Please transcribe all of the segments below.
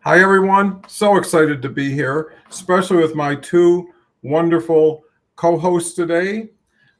Hi, everyone. So excited to be here, especially with my two wonderful co hosts today.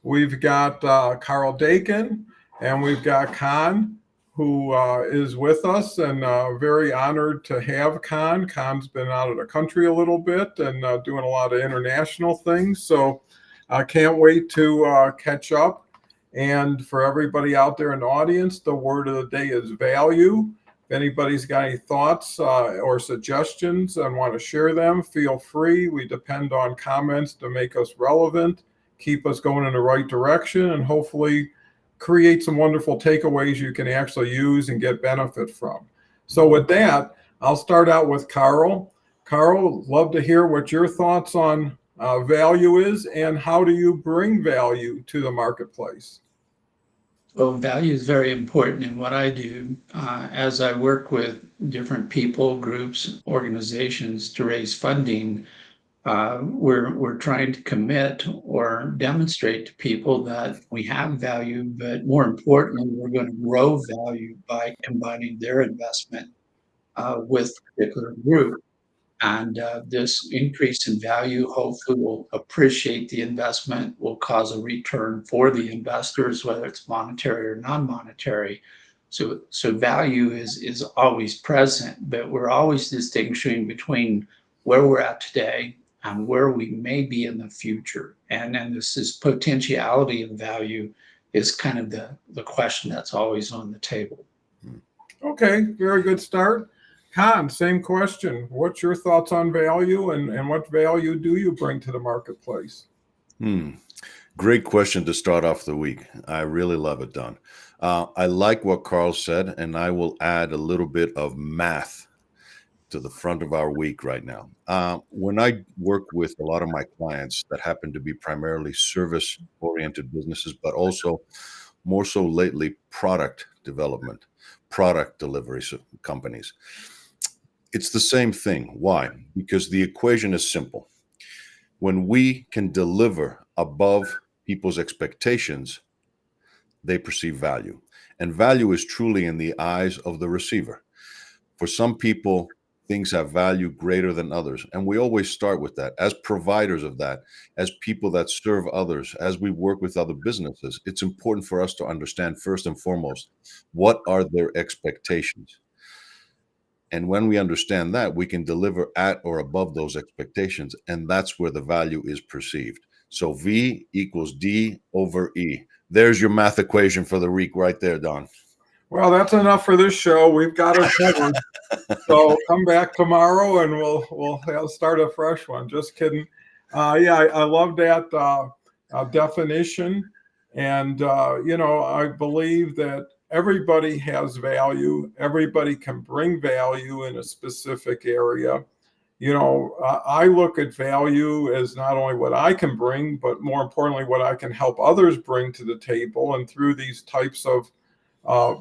We've got Karl Dakin and we've got Khan, who is with us, and very honored to have Khan. Khan's been out of the country a little bit and doing a lot of international things. So I can't wait to catch up. And for everybody out there in the audience, the word of the day is value. If anybody's got any thoughts or suggestions and want to share them, feel free. We depend on comments to make us relevant, keep us going in the right direction, and hopefully create some wonderful takeaways you can actually use and get benefit from. So, with that, I'll start out with Karl. Karl, love to hear what your thoughts on value is and how do you bring value to the marketplace? Well, value is very important in what I do. As I work with different people, groups, organizations to raise funding, we're trying to commit or demonstrate to people that we have value, but more importantly, we're going to grow value by combining their investment with a particular group. And this increase in value hopefully will appreciate the investment, will cause a return for the investors, whether it's monetary or non-monetary. So value is always present, but we're always distinguishing between where we're at today and where we may be in the future. And then this is potentiality of value is kind of the question that's always on the table. Okay, very good start. Khan, same question. What's your thoughts on value and what value do you bring to the marketplace? Hmm. Great question to start off the week. I really love it, Don. I like what Karl said, and I will add a little bit of math to the front of our week right now. When I work with a lot of my clients that happen to be primarily service oriented businesses, but also more so lately product development, product delivery companies, it's the same thing. Why? Because the equation is simple. When we can deliver above people's expectations, they perceive value. And value is truly in the eyes of the receiver. For some people, things have value greater than others. And we always start with that. As providers of that, as people that serve others, as we work with other businesses, it's important for us to understand first and foremost, what are their expectations? And when we understand that, we can deliver at or above those expectations. And that's where the value is perceived. So V equals D over E. There's your math equation for the week right there, Don. Well, that's enough for this show. We've got it covered. So come back tomorrow and we'll start a fresh one. Just kidding. Yeah, I love that definition, and I believe that everybody has value. Everybody can bring value in a specific area. I look at value as not only what I can bring, but more importantly, what I can help others bring to the table. And through these types of uh,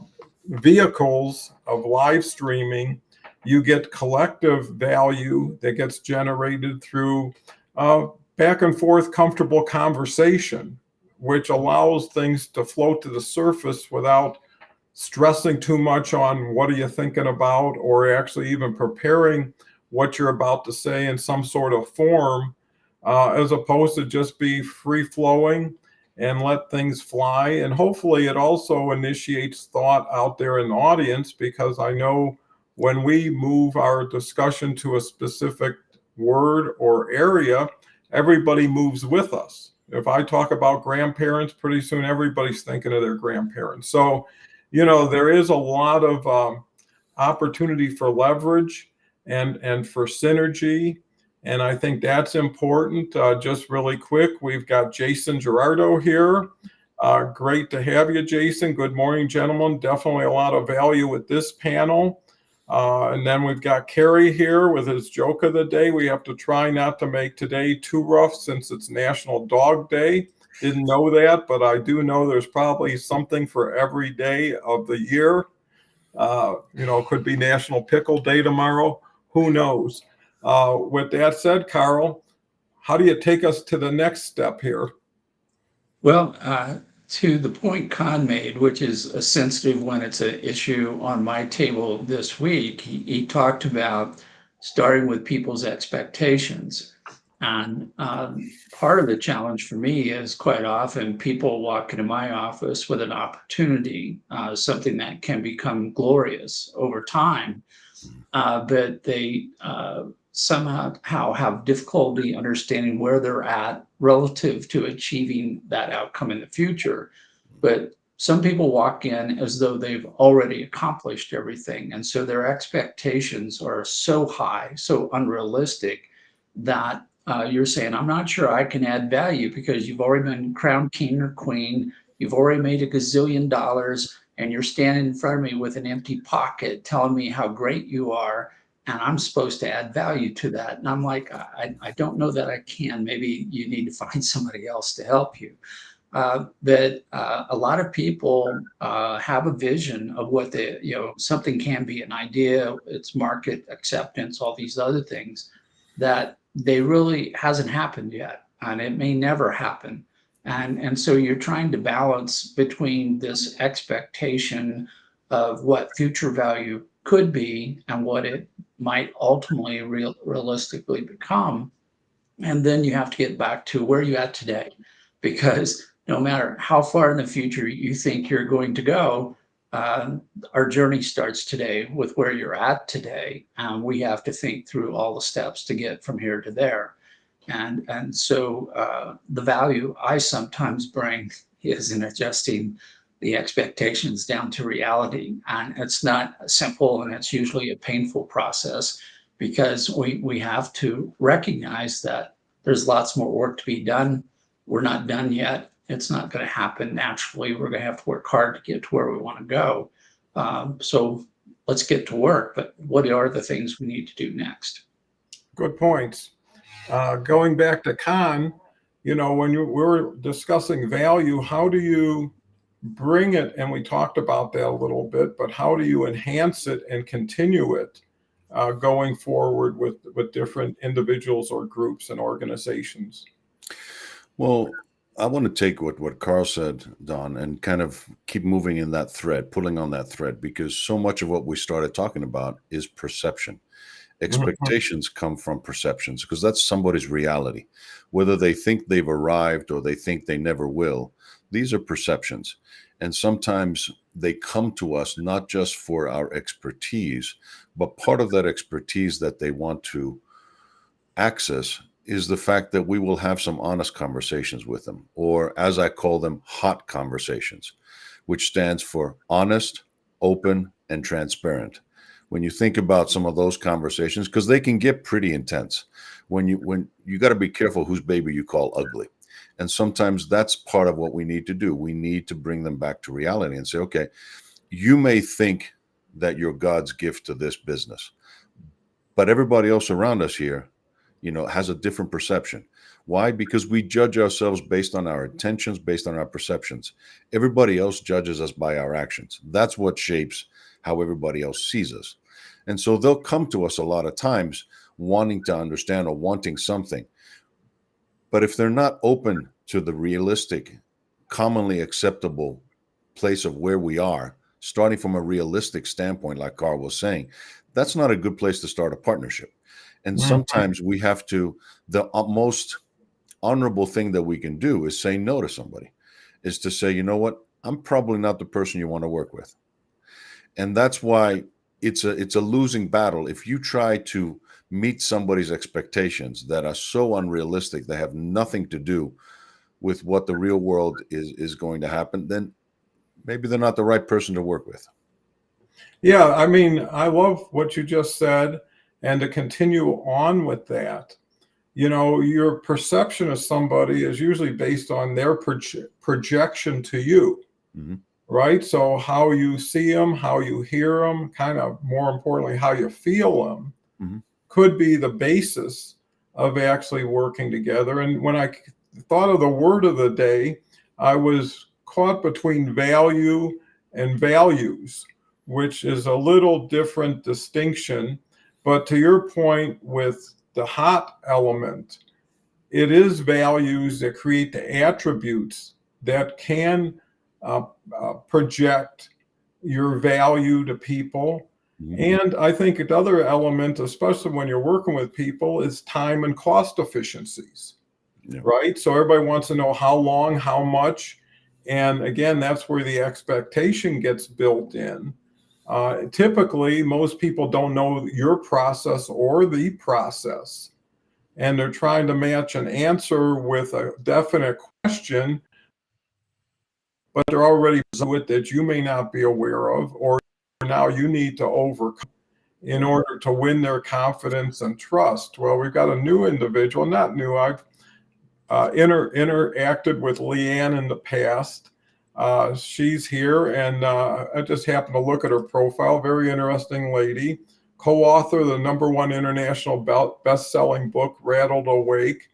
vehicles of live streaming, you get collective value that gets generated through uh, back and forth comfortable conversation, which allows things to float to the surface without stressing too much on what are you thinking about or actually even preparing what you're about to say in some sort of form, as opposed to just be free flowing and let things fly. And hopefully, it also initiates thought out there in the audience, because I know when we move our discussion to a specific word or area, everybody moves with us. If I talk about grandparents, pretty soon everybody's thinking of their grandparents. So, there is a lot of opportunity for leverage and for synergy. And I think that's important. Just really quick, we've got Jason Gerardo here. Great to have you, Jason. Good morning, gentlemen. Definitely a lot of value with this panel. And then we've got Kerry here with his joke of the day. We have to try not to make today too rough since it's National Dog Day. Didn't know that, but I do know there's probably something for every day of the year. Could be National Pickle Day tomorrow. Who knows? With that said, Karl, how do you take us to the next step here? Well, to the point Khan made, which is a sensitive one, it's an issue on my table this week. He talked about starting with people's expectations. And part of the challenge for me is quite often people walk into my office with an opportunity, something that can become glorious over time, but they somehow have difficulty understanding where they're at relative to achieving that outcome in the future. But some people walk in as though they've already accomplished everything. And so their expectations are so high, so unrealistic, that you're saying, I'm not sure I can add value because you've already been crowned king or queen, you've already made $1 gazillion, and you're standing in front of me with an empty pocket telling me how great you are, and I'm supposed to add value to that. And I'm like, I don't know that I can. Maybe you need to find somebody else to help you. But a lot of people have a vision of what something can be, an idea, its market acceptance, all these other things that they really hasn't happened yet, and it may never happen. And so you're trying to balance between this expectation of what future value could be and what it might ultimately realistically become. And then you have to get back to where you're at today, because no matter how far in the future you think you're going to go, our journey starts today with where you're at today. And we have to think through all the steps to get from here to there. And so the value I sometimes bring is in adjusting the expectations down to reality. And it's not simple, and it's usually a painful process, because we have to recognize that there's lots more work to be done. We're not done yet. It's not going to happen naturally. We're going to have to work hard to get to where we want to go. So let's get to work. But what are the things we need to do next? Good points. Going back to Con, when we're discussing value, how do you bring it? And we talked about that a little bit, but how do you enhance it and continue it going forward with different individuals or groups and organizations? Well, I want to take what Karl said, Don, and kind of keep moving in that thread, pulling on that thread, because so much of what we started talking about is perception. Expectations come from perceptions, because that's somebody's reality. Whether they think they've arrived or they think they never will, these are perceptions. And sometimes they come to us not just for our expertise, but part of that expertise that they want to access is the fact that we will have some honest conversations with them, or as I call them, hot conversations, which stands for honest, open, and transparent. When you think about some of those conversations, because they can get pretty intense, when you got to be careful whose baby you call ugly. And sometimes that's part of what we need to do. We need to bring them back to reality and say, okay, you may think that you're God's gift to this business, but everybody else around us here, has a different perception. Why? Because we judge ourselves based on our intentions, based on our perceptions. Everybody else judges us by our actions. That's what shapes how everybody else sees us. And so they'll come to us a lot of times wanting to understand or wanting something. But if they're not open to the realistic, commonly acceptable place of where we are, starting from a realistic standpoint, like Karl was saying, that's not a good place to start a partnership. And sometimes we have to, the most honorable thing that we can do is say no to somebody, is to say, you know what, I'm probably not the person you want to work with. And that's why it's a losing battle. If you try to meet somebody's expectations that are so unrealistic, they have nothing to do with what the real world is going to happen, then maybe they're not the right person to work with. Yeah, I mean, I love what you just said. And to continue on with that, your perception of somebody is usually based on their projection to you, right? So how you see them, how you hear them, kind of more importantly, how you feel them, could be the basis of actually working together. And when I thought of the word of the day, I was caught between value and values, which is a little different distinction. But to your point with the hot element, it is values that create the attributes that can project your value to people. Mhm. And I think another element, especially when you're working with people, is time and cost efficiencies, Yeah. right? So everybody wants to know how long, how much. And again, that's where the expectation gets built in. Typically, most people don't know your process or the process, and they're trying to match an answer with a definite question, but they're already with that you may not be aware of, or now you need to overcome in order to win their confidence and trust. Well, we've got a new individual, not new. I've interacted with Leanne in the past. She's here, and I just happened to look at her profile. Very interesting lady. Co-author of the #1 international best-selling book, Rattled Awake,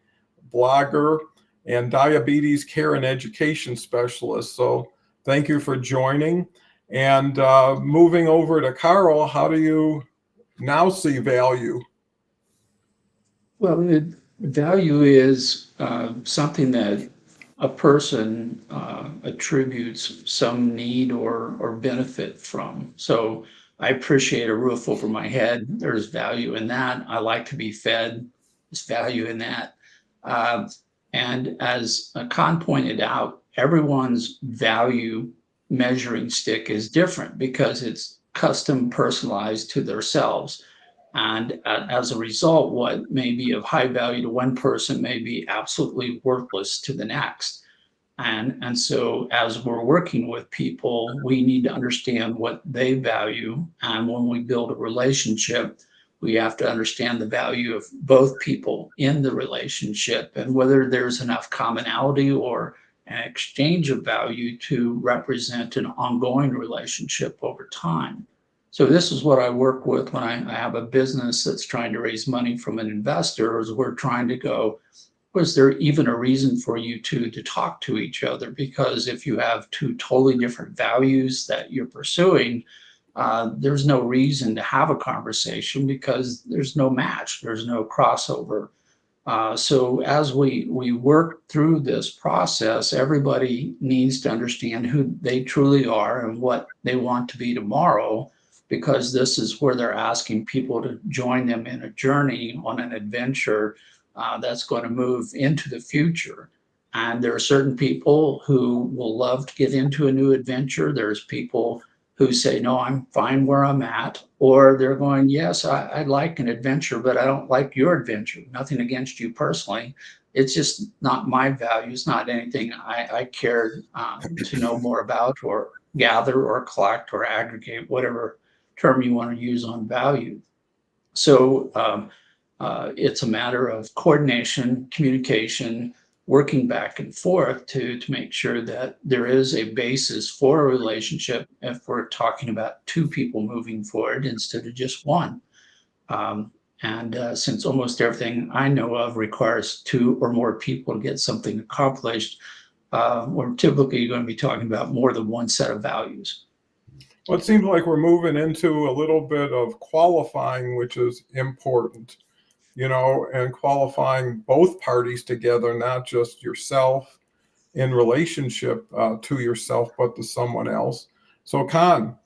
blogger, and diabetes care and education specialist. So thank you for joining. And moving over to Karl, how do you now see value? Well, value is something that a person attributes some need or benefit from. So I appreciate a roof over my head. There's value in that. I like to be fed. There's value in that. Uh, and as Khan pointed out, everyone's value measuring stick is different because it's custom personalized to themselves. And as a result, what may be of high value to one person may be absolutely worthless to the next. And so as we're working with people, we need to understand what they value. And when we build a relationship, we have to understand the value of both people in the relationship and whether there's enough commonality or an exchange of value to represent an ongoing relationship over time. So this is what I work with when I have a business that's trying to raise money from an investor, is we're trying to go, was there even a reason for you two to talk to each other? Because if you have two totally different values that you're pursuing, there's no reason to have a conversation because there's no match, there's no crossover. So as we work through this process, everybody needs to understand who they truly are and what they want to be tomorrow, because this is where they're asking people to join them in a journey on an adventure that's going to move into the future. And there are certain people who will love to get into a new adventure. There's people who say, no, I'm fine where I'm at. Or they're going, yes, I'd like an adventure, but I don't like your adventure. Nothing against you personally. It's just not my values, not anything I care to know more about or gather or collect or aggregate, whatever term you want to use on value. So it's a matter of coordination, communication, working back and forth to make sure that there is a basis for a relationship if we're talking about two people moving forward instead of just one. And since almost everything I know of requires two or more people to get something accomplished, we're typically going to be talking about more than one set of values. Well, it seems like we're moving into a little bit of qualifying, which is important, and qualifying both parties together, not just yourself in relationship to yourself, but to someone else. So, Khan,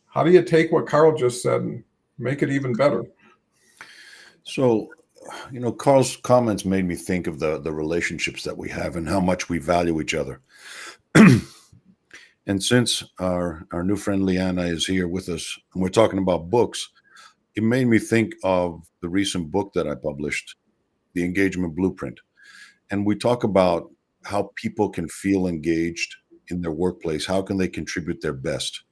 how do you take what Karl just said and make it even better? So, Carl's comments made me think of the relationships that we have and how much we value each other. And since our new friend Leanna is here with us and we're talking about books, it made me think of the recent book that I published, The Engagement Blueprint. And we talk about how people can feel engaged in their workplace. How can they contribute their best?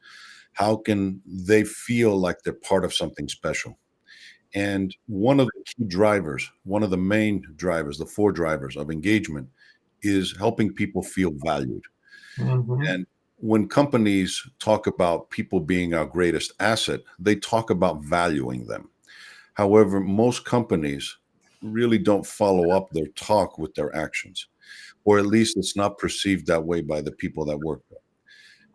How can they feel like they're part of something special? And one of the key drivers, one of the main drivers, the 4 drivers of engagement is helping people feel valued. Mhm. And when companies talk about people being our greatest asset, they talk about valuing them. However, most companies really don't follow up their talk with their actions, or at least it's not perceived that way by the people that work there.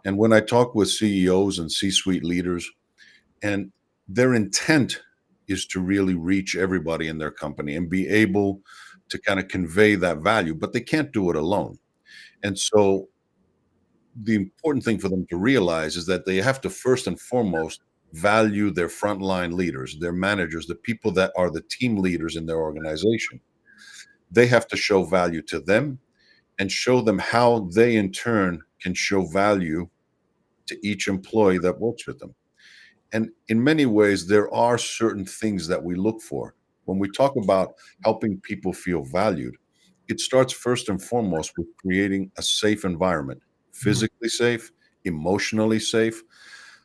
And when I talk with CEOs and C-suite leaders, and their intent is to really reach everybody in their company and be able to kind of convey that value, but they can't do it alone. And so the important thing for them to realize is that they have to first and foremost value their frontline leaders, their managers, the people that are the team leaders in their organization. They have to show value to them and show them how they in turn can show value to each employee that works with them. And in many ways, there are certain things that we look for. When we talk about helping people feel valued, it starts first and foremost with creating a safe environment, physically safe, emotionally safe,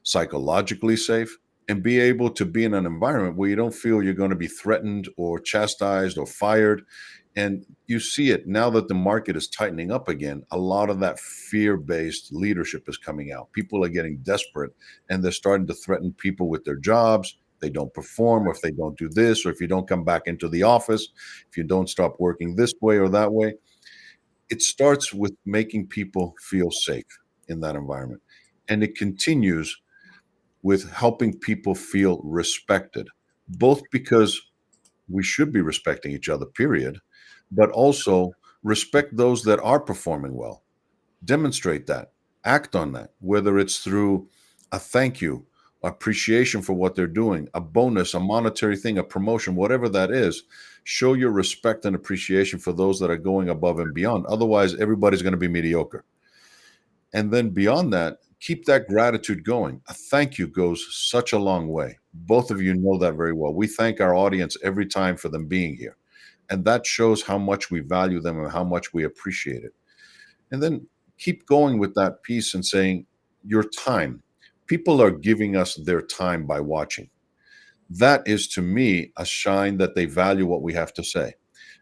psychologically safe, and be able to be in an environment where you don't feel you're going to be threatened or chastised or fired. And you see it now that the market is tightening up again. A lot of that fear-based leadership is coming out. People are getting desperate and they're starting to threaten people with their jobs. They don't perform, or if they don't do this, or if you don't come back into the office, if you don't stop working this way or that way. It starts with making people feel safe in that environment. And it continues with helping people feel respected, both because we should be respecting each other, period, but also respect those that are performing well. Demonstrate that, act on that, whether it's through a thank you, appreciation for what they're doing, a bonus, a monetary thing, a promotion, whatever that is. Show your respect and appreciation for those that are going above and beyond. Otherwise, everybody's going to be mediocre. And then beyond that, keep that gratitude going. A thank you goes such a long way. Both of you know that very well. We thank our audience every time for them being here. And that shows how much we value them and how much we appreciate it. And then keep going with that piece and saying, your time. People are giving us their time by watching. That is, to me, a sign that they value what we have to say,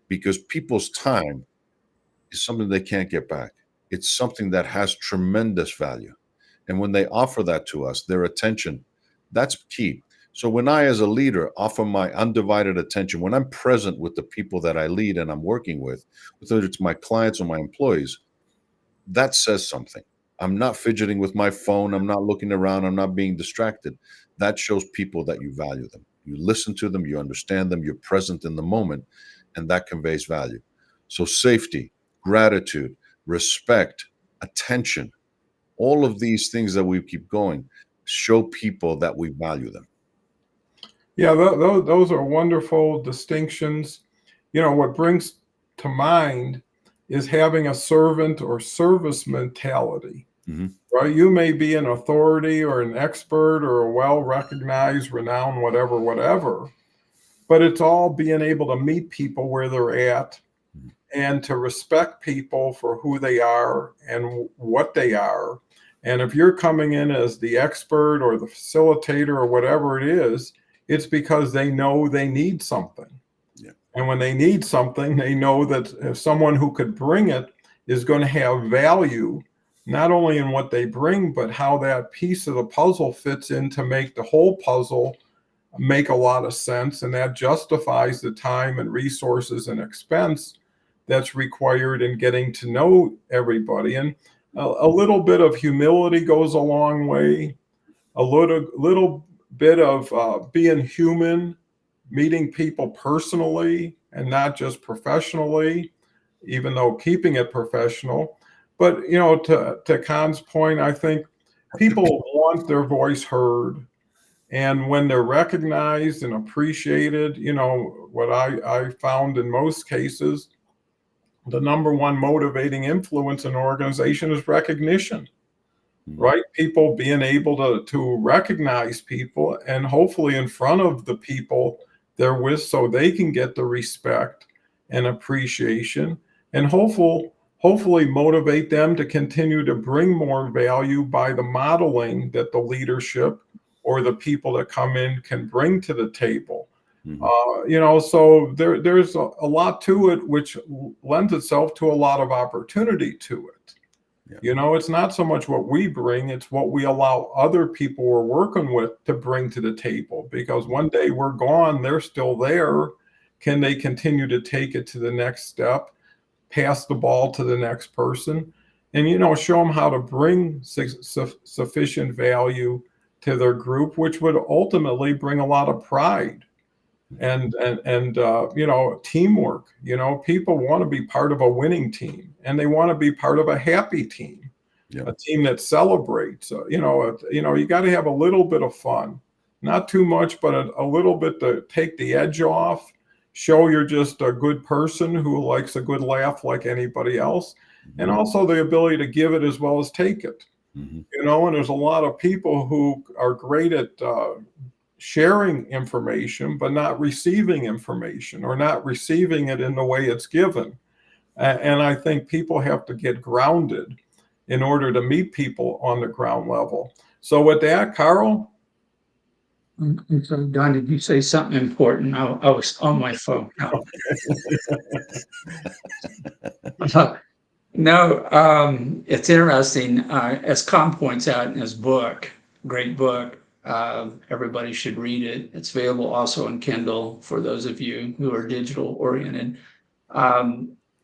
because people's time is something they can't get back. It's something that has tremendous value. And when they offer that to us, their attention, that's key. So when I, as a leader, offer my undivided attention, when I'm present with the people that I lead and I'm working with, whether it's my clients or my employees, that says something. I'm not fidgeting with my phone. I'm not looking around. I'm not being distracted. That shows people that you value them. You listen to them. You understand them. You're present in the moment, and that conveys value. So safety, gratitude, respect, attention, all of these things that we keep going show people that we value them. Yeah, those are wonderful distinctions. You know, what brings to mind is having a servant or service mentality, right? You may be an authority or an expert or a well-recognized, renowned, whatever, but it's all being able to meet people where they're at and to respect people for who they are and what they are. And if you're coming in as the expert or the facilitator or whatever it is, it's because they know they need something. Yeah. And when they need something, they know that if someone who could bring it is going to have value, not only in what they bring, but how that piece of the puzzle fits in to make the whole puzzle make a lot of sense. And that justifies the time and resources and expense that's required in getting to know everybody. And a little bit of humility goes a long way. A little bit of being human, meeting people personally and not just professionally, even though keeping it professional. But, you know, to Khan's point, I think people want their voice heard. And when they're recognized and appreciated, you know, what I found in most cases, the number one motivating influence in an organization is recognition. Right? People being able to recognize people and hopefully in front of the people they're with so they can get the respect and appreciation and hopefully motivate them to continue to bring more value by the modeling that the leadership or the people that come in can bring to the table. You know, so there's a lot to it, which lends itself to a lot of opportunity to it. Yeah. You know, it's not so much what we bring, it's what we allow other people we're working with to bring to the table. Because one day we're gone, they're still there. Can they continue to take it to the next step, pass the ball to the next person, and, you know, show them how to bring sufficient value to their group, which would ultimately bring a lot of pride and you know, teamwork. You know, people want to be part of a winning team and they want to be part of a happy team, a team that celebrates. You know, you got to have a little bit of fun. not too much, but a little bit to take the edge off, show you're just a good person who likes a good laugh like anybody else, and also the ability to give it as well as take it. Mm-hmm. And there's a lot of people who are great at sharing information, but not receiving information or not receiving it in the way it's given. And I think people have to get grounded in order to meet people on the ground level. So with that, Karl? I'm sorry, Don, did you say something important? I was on my phone. No. No, it's interesting. As Con points out in his book, great book, everybody should read it. It's available also on Kindle for those of you who are digital oriented.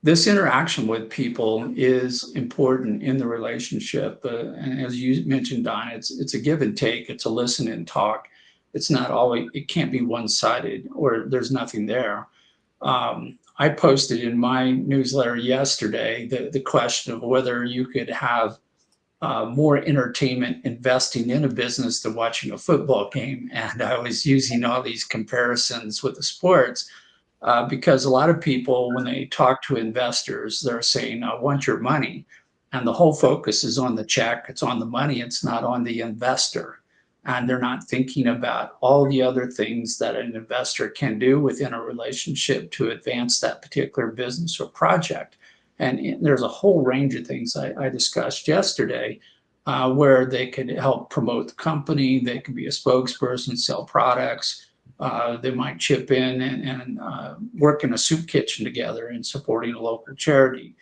This interaction with people is important in the relationship. And as you mentioned, Don, it's a give and take. It's a listen and talk. It's not always, it can't be one-sided or there's nothing there. I posted in my newsletter yesterday the question of whether you could have more entertainment investing in a business than watching a football game. And I was using all these comparisons with the sports because a lot of people, when they talk to investors, they're saying, I want your money. And the whole focus is on the check, it's on the money, it's not on the investor. And they're not thinking about all the other things that an investor can do within a relationship to advance that particular business or project. And there's a whole range of things I discussed yesterday where they could help promote the company, they could be a spokesperson, sell products. They might chip in and work in a soup kitchen together and supporting a local charity.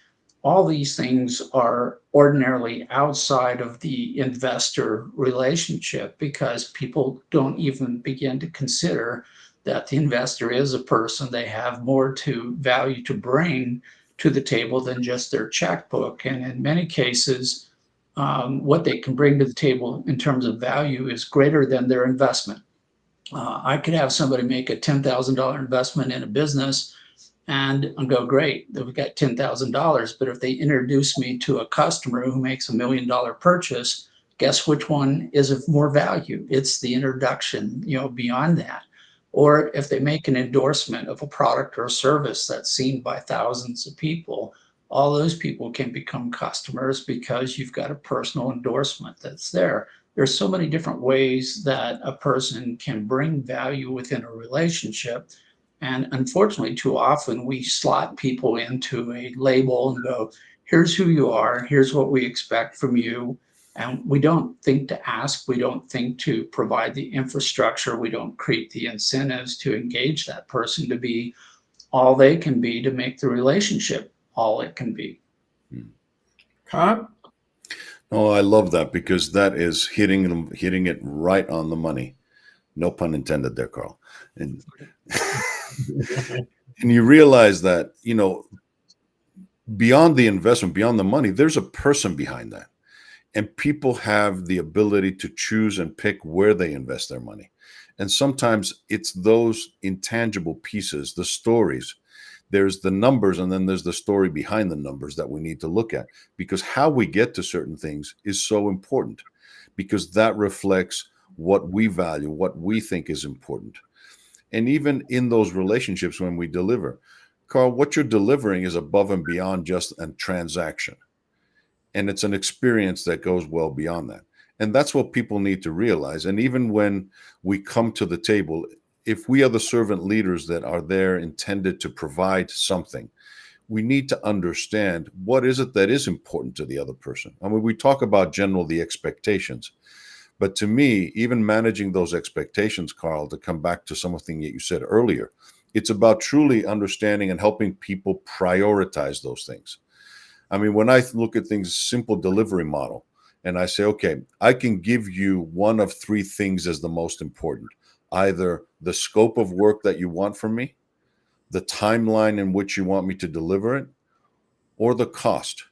All these things are ordinarily outside of the investor relationship because people don't even begin to consider that the investor is a person. They have more to value to bring to the table than just their checkbook. And in many cases, what they can bring to the table in terms of value is greater than their investment. I could have somebody make a $10,000 investment in a business and go, great, we've got $10,000. But if they introduce me to a customer who makes $1 million purchase, guess which one is of more value? It's the introduction, beyond that. Or if they make an endorsement of a product or a service that's seen by thousands of people, all those people can become customers because you've got a personal endorsement that's there. There's so many different ways that a person can bring value within a relationship. And unfortunately, too often we slot people into a label and go, here's who you are, here's what we expect from you. And we don't think to ask, we don't think to provide the infrastructure, we don't create the incentives to engage that person to be all they can be to make the relationship all it can be. Con? Oh, I love that because that is hitting it right on the money. No pun intended there, Karl. And and you realize that, beyond the investment, beyond the money, there's a person behind that. And people have the ability to choose and pick where they invest their money. And sometimes it's those intangible pieces, the stories. There's the numbers, and then there's the story behind the numbers that we need to look at, because how we get to certain things is so important, because that reflects what we value, what we think is important. And even in those relationships, when we deliver, Karl, what you're delivering is above and beyond just a transaction. And it's an experience that goes well beyond that. And that's what people need to realize. And even when we come to the table, if we are the servant leaders that are there intended to provide something, we need to understand what is it that is important to the other person. I mean, we talk about the expectations, but to me, even managing those expectations, Karl, to come back to something that you said earlier, it's about truly understanding and helping people prioritize those things. I mean, when I look at things, simple delivery model, and I say, okay, I can give you one of three things as the most important. Either the scope of work that you want from me, the timeline in which you want me to deliver it, or the cost.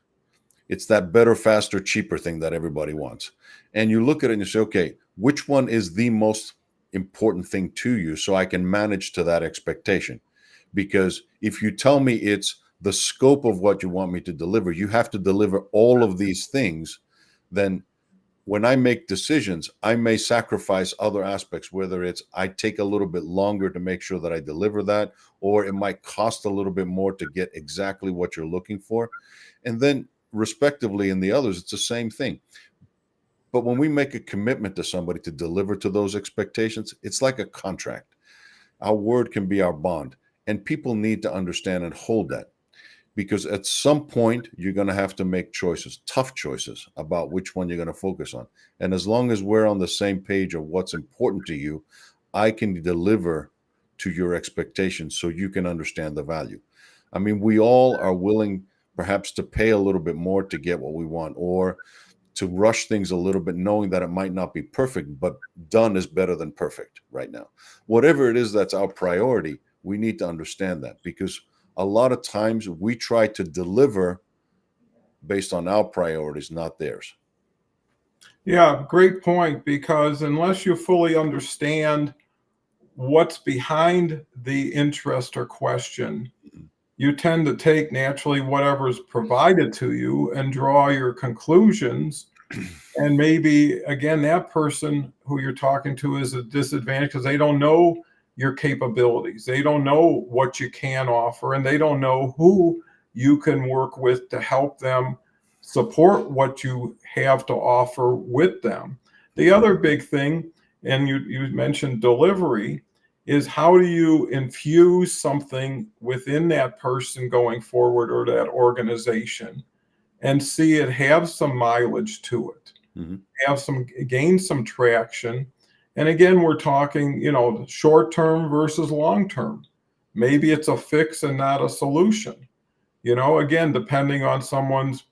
It's that better, faster, cheaper thing that everybody wants. And you look at it and you say, okay, which one is the most important thing to you so I can manage to that expectation? Because if you tell me it's the scope of what you want me to deliver, you have to deliver all of these things, then when I make decisions, I may sacrifice other aspects, whether it's I take a little bit longer to make sure that I deliver that, or it might cost a little bit more to get exactly what you're looking for. And then respectively in the others, it's the same thing. But when we make a commitment to somebody to deliver to those expectations, it's like a contract. Our word can be our bond, and people need to understand and hold that, because at some point you're going to have to make choices, tough choices about which one you're going to focus on. And as long as we're on the same page of what's important to you, I can deliver to your expectations so you can understand the value. I mean, we all are willing perhaps to pay a little bit more to get what we want, or to rush things a little bit, knowing that it might not be perfect, but done is better than perfect right now. Whatever it is that's our priority, we need to understand that, because a lot of times we try to deliver based on our priorities, not theirs. Yeah, great point, because unless you fully understand what's behind the interest or question, you tend to take naturally whatever's provided to you and draw your conclusions. And maybe, again, that person who you're talking to is a disadvantage because they don't know your capabilities. They don't know what you can offer, and they don't know who you can work with to help them support what you have to offer with them. The other big thing, and you mentioned delivery, is how do you infuse something within that person going forward, or that organization, and see it have some mileage to it, gain some traction. And again, we're talking, short term versus long term. Maybe it's a fix and not a solution. Again, depending on someone's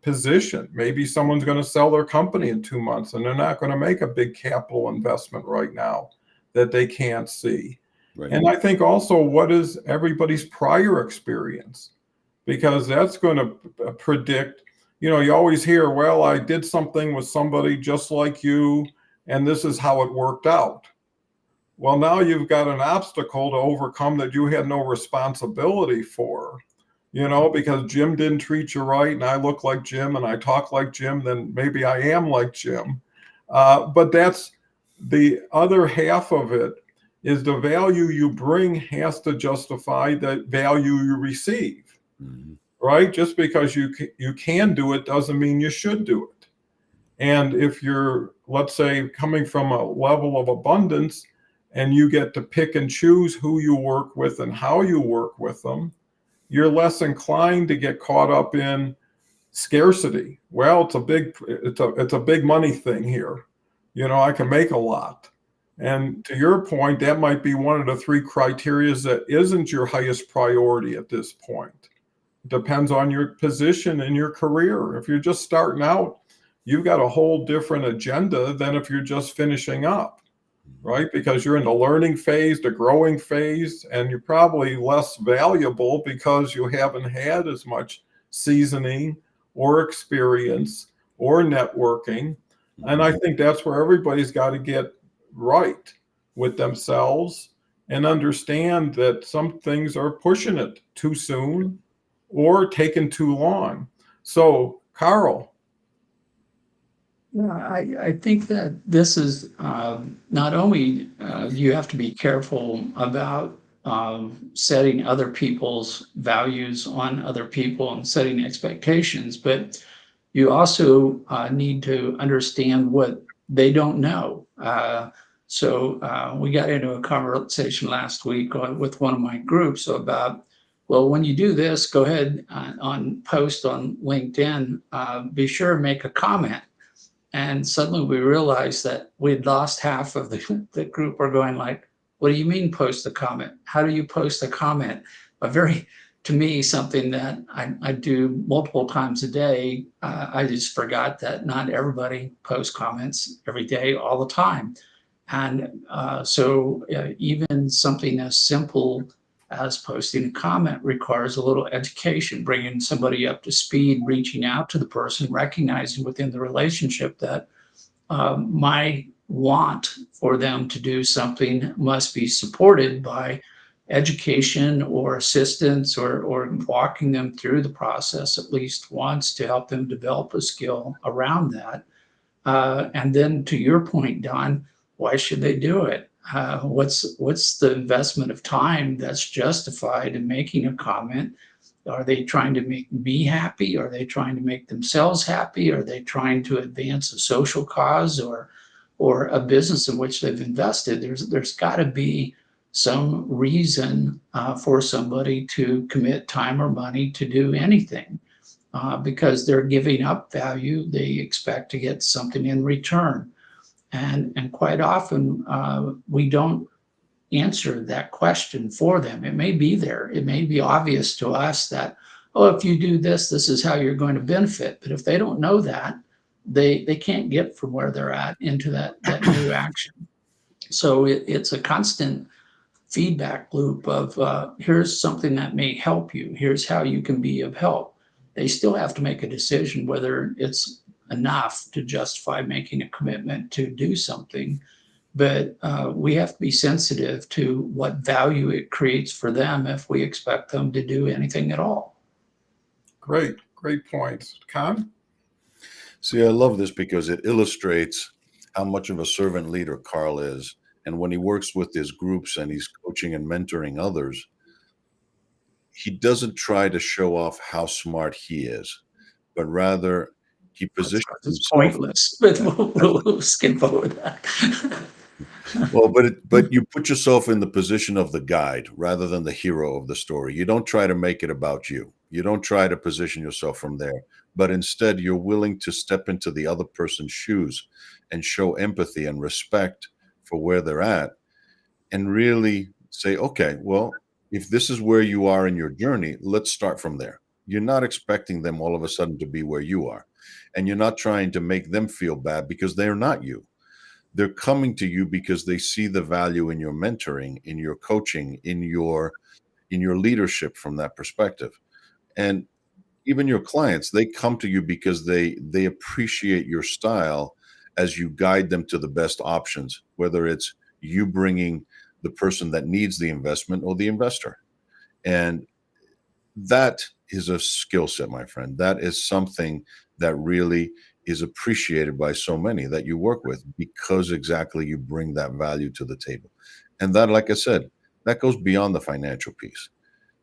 position. Maybe someone's going to sell their company in 2 months and they're not going to make a big capital investment right now that they can't see. Right. And I think also, what is everybody's prior experience? Because that's going to predict, you always hear, well, I did something with somebody just like you, and this is how it worked out. Well, now you've got an obstacle to overcome that you had no responsibility for, because Jim didn't treat you right, and I look like Jim and I talk like Jim, then maybe I am like Jim. But that's the other half of it, is the value you bring has to justify the value you receive. Right? Just because you can do it doesn't mean you should do it. And if you're, let's say, coming from a level of abundance and you get to pick and choose who you work with and how you work with them, you're less inclined to get caught up in scarcity. Well, it's a big money thing here. I can make a lot. And to your point, that might be one of the 3 criteria that isn't your highest priority at this point. Depends on your position in your career. If you're just starting out, you've got a whole different agenda than if you're just finishing up, right? Because you're in the learning phase, the growing phase, and you're probably less valuable because you haven't had as much seasoning or experience or networking. And I think that's where everybody's got to get right with themselves and understand that some things are pushing it too soon or taking too long. So, Karl. Yeah, I think that this is not only you have to be careful about setting other people's values on other people and setting expectations, but you also need to understand what they don't know. So we got into a conversation last week with one of my groups about, well, when you do this, go ahead on post on LinkedIn, be sure to make a comment. And suddenly we realized that we'd lost half of the group are going like, what do you mean post a comment? How do you post a comment? To me, something that I do multiple times a day. I just forgot that not everybody posts comments every day, all the time. And so even something as simple as posting a comment requires a little education, bringing somebody up to speed, reaching out to the person, recognizing within the relationship that my want for them to do something must be supported by education or assistance or walking them through the process at least once to help them develop a skill around that. And then to your point, Don, why should they do it? What's the investment of time that's justified in making a comment? Are they trying to make me happy? Are they trying to make themselves happy? Are they trying to advance a social cause or a business in which they've invested? There's got to be some reason for somebody to commit time or money to do anything, because they're giving up value. They expect to get something in return. And quite often, we don't answer that question for them. It may be there. It may be obvious to us that, oh, if you do this, this is how you're going to benefit. But if they don't know that, they can't get from where they're at into that new action. So it's a constant feedback loop of here's something that may help you. Here's how you can be of help. They still have to make a decision whether it's enough to justify making a commitment to do something. But we have to be sensitive to what value it creates for them if we expect them to do anything at all. Great points. Con? See, I love this because it illustrates how much of a servant leader Karl is. And when he works with his groups and he's coaching and mentoring others, he doesn't try to show off how smart he is, but rather he positions It's himself. pointless, but we'll skip over that. Well, but you put yourself in the position of the guide rather than the hero of the story. You don't try to make it about you. You don't try to position yourself from there, but instead you're willing to step into the other person's shoes and show empathy and respect for where they're at and really say, okay, well, if this is where you are in your journey, let's start from there. You're not expecting them all of a sudden to be where you are, and you're not trying to make them feel bad because they're not you. They're coming to you because they see the value in your mentoring, in your coaching, in your leadership from that perspective. And even your clients, they come to you because they appreciate your style as you guide them to the best options, whether it's you bringing the person that needs the investment or the investor. And that is a skill set, my friend. That is something that really is appreciated by so many that you work with because exactly you bring that value to the table. And that, like I said, that goes beyond the financial piece.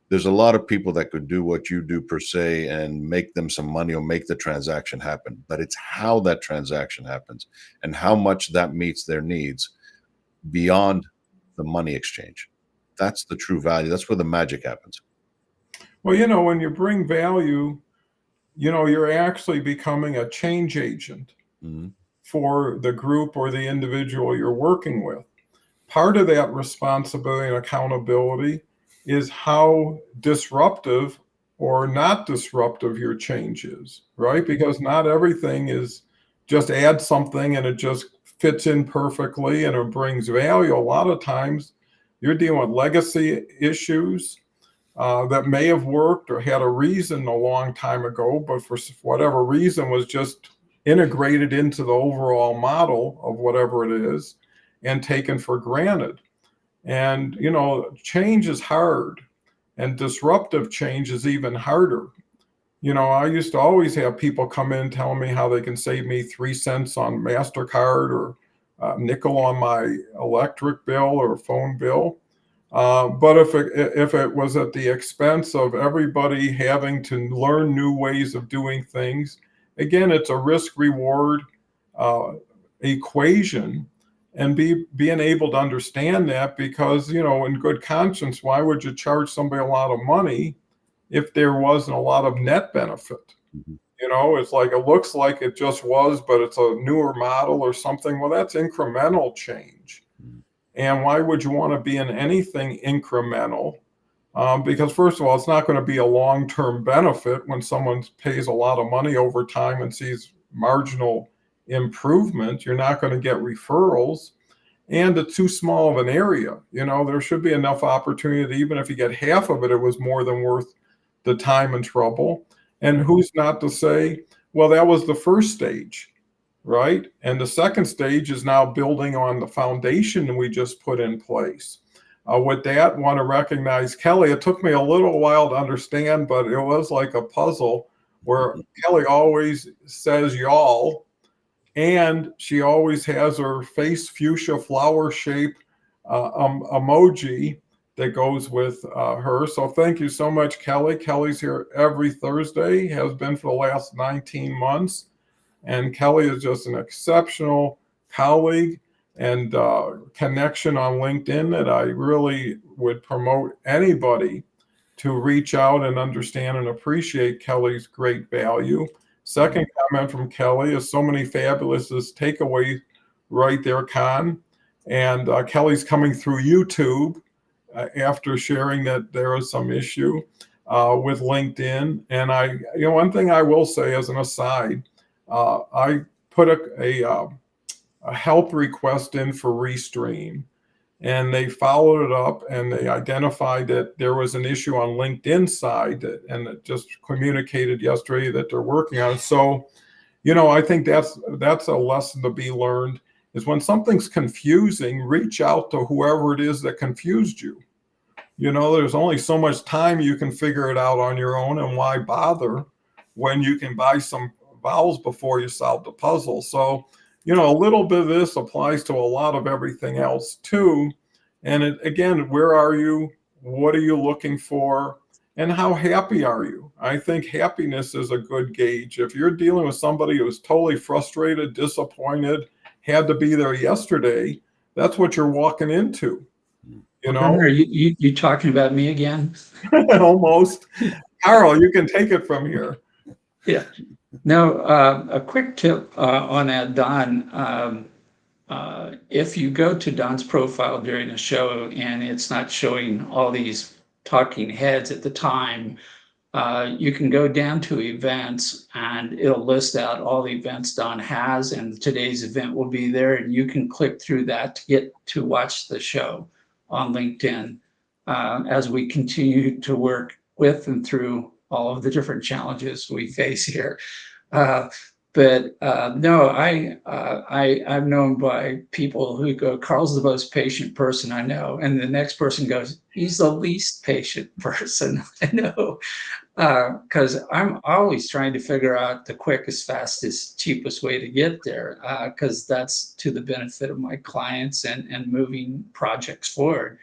There's a lot of people that could do what you do per se and make them some money or make the transaction happen. But it's how that transaction happens and how much that meets their needs beyond the money exchange. That's the true value. That's where the magic happens. Well, when you bring value, you're actually becoming a change agent for the group or the individual you're working with. Part of that responsibility and accountability is how disruptive or not disruptive your change is, right? Because not everything is just add something and it just fits in perfectly and it brings value. A lot of times you're dealing with legacy issues that may have worked or had a reason a long time ago, but for whatever reason was just integrated into the overall model of whatever it is and taken for granted. And, change is hard, and disruptive change is even harder. I used to always have people come in telling me how they can save me 3 cents on MasterCard or a nickel on my electric bill or phone bill. But if it was at the expense of everybody having to learn new ways of doing things, again, it's a risk-reward equation. And being able to understand that, because, in good conscience, why would you charge somebody a lot of money if there wasn't a lot of net benefit? It's like, it looks like it just was, but it's a newer model or something. Well, that's incremental change. And why would you want to be in anything incremental? Because first of all, it's not going to be a long-term benefit when someone pays a lot of money over time and sees marginal improvement. You're not going to get referrals, and it's too small of an area. There should be enough opportunity that even if you get half of it, it was more than worth the time and trouble. And who's not to say, well, that was the first stage, right? And the second stage is now building on the foundation we just put in place. With that, want to recognize Kelly. It took me a little while to understand, but it was like a puzzle where Kelly always says y'all. And she always has her face fuchsia flower shape emoji that goes with her. So thank you so much, Kelly. Kelly's here every Thursday, has been for the last 19 months. And Kelly is just an exceptional colleague and connection on LinkedIn that I really would promote anybody to reach out and understand and appreciate Kelly's great value. Second comment from Kelly is so many fabulous takeaways right there, Con. And Kelly's coming through YouTube after sharing that there is some issue with LinkedIn. And one thing I will say as an aside, I put a help request in for Restream, and they followed it up and they identified that there was an issue on LinkedIn side and it just communicated yesterday that they're working on it. So, I think that's a lesson to be learned, is when something's confusing, reach out to whoever it is that confused you. There's only so much time you can figure it out on your own, and why bother when you can buy some vowels before you solve the puzzle. So, a little bit of this applies to a lot of everything else too. And again, where are you? What are you looking for? And how happy are you? I think happiness is a good gauge. If you're dealing with somebody who's totally frustrated, disappointed, had to be there yesterday, that's what you're walking into. Are you talking about me again? Almost. Karl, you can take it from here. Yeah. No, a quick tip on that, Don. If you go to Don's profile during a show and it's not showing all these talking heads at the time, you can go down to events and it'll list out all the events Don has, and today's event will be there, and you can click through that to get to watch the show on LinkedIn as we continue to work with and through all of the different challenges we face here. But no, I'm known by people who go, Karl's the most patient person I know. And the next person goes, he's the least patient person I know. Because I'm always trying to figure out the quickest, fastest, cheapest way to get there, because that's to the benefit of my clients and moving projects forward.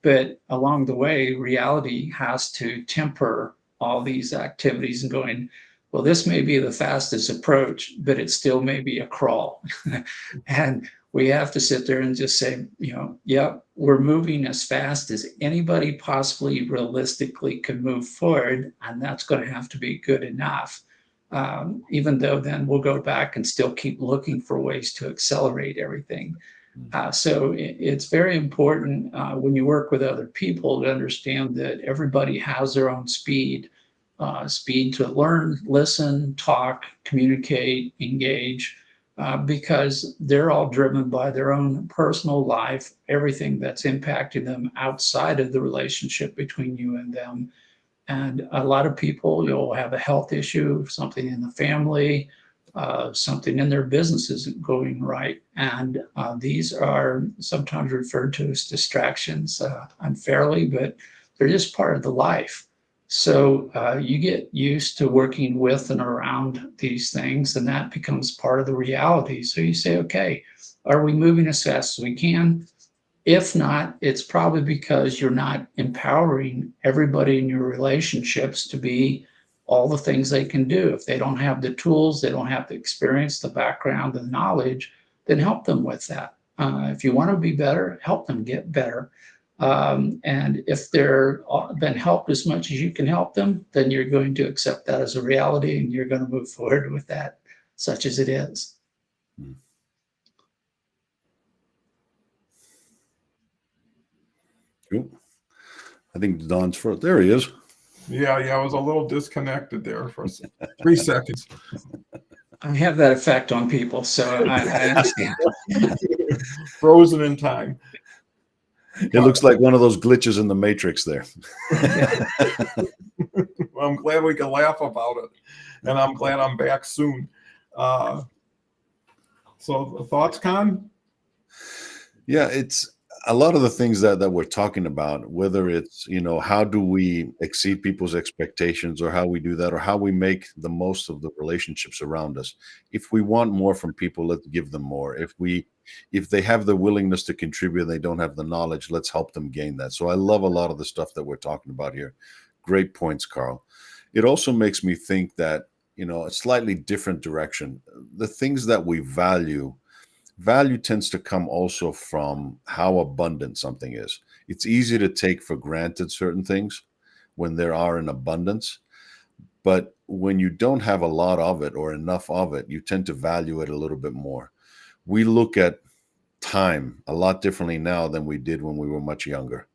But along the way, reality has to temper all these activities and going, well, this may be the fastest approach, but it still may be a crawl. And we have to sit there and just say, yeah, we're moving as fast as anybody possibly realistically can move forward. And that's going to have to be good enough. Even though then we'll go back and still keep looking for ways to accelerate everything. So it's very important when you work with other people to understand that everybody has their own speed to learn, listen, talk, communicate, engage, because they're all driven by their own personal life, everything that's impacting them outside of the relationship between you and them. And a lot of people, you'll have a health issue, something in the family, something in their business isn't going right. And these are sometimes referred to as distractions unfairly, but they're just part of the life. So you get used to working with and around these things, and that becomes part of the reality. So you say, okay, are we moving as fast as we can? If not, it's probably because you're not empowering everybody in your relationships to be all the things they can do. If they don't have the tools, they don't have the experience, the background, the knowledge, then help them with that. If you want to be better, help them get better. And if they're been helped as much as you can help them, then you're going to accept that as a reality and you're going to move forward with that, such as it is. Cool. I think Don's first. There he is. Yeah, I was a little disconnected there for 3 seconds. I have that effect on people, so I understand. Frozen in time. It looks like one of those glitches in the Matrix there. Well, I'm glad we can laugh about it, and I'm glad I'm back soon. So thoughts, Con? Yeah, it's a lot of the things that we're talking about, whether it's, how do we exceed people's expectations, or how we do that, or how we make the most of the relationships around us. If we want more from people, let's give them more. If they have the willingness to contribute and they don't have the knowledge, let's help them gain that. So I love a lot of the stuff that we're talking about here. Great points, Karl. It also makes me think that, a slightly different direction. The things that we value tends to come also from how abundant something is. It's easy to take for granted certain things when there are in abundance, but when you don't have a lot of it or enough of it, you tend to value it a little bit more. We look at time a lot differently now than we did when we were much younger.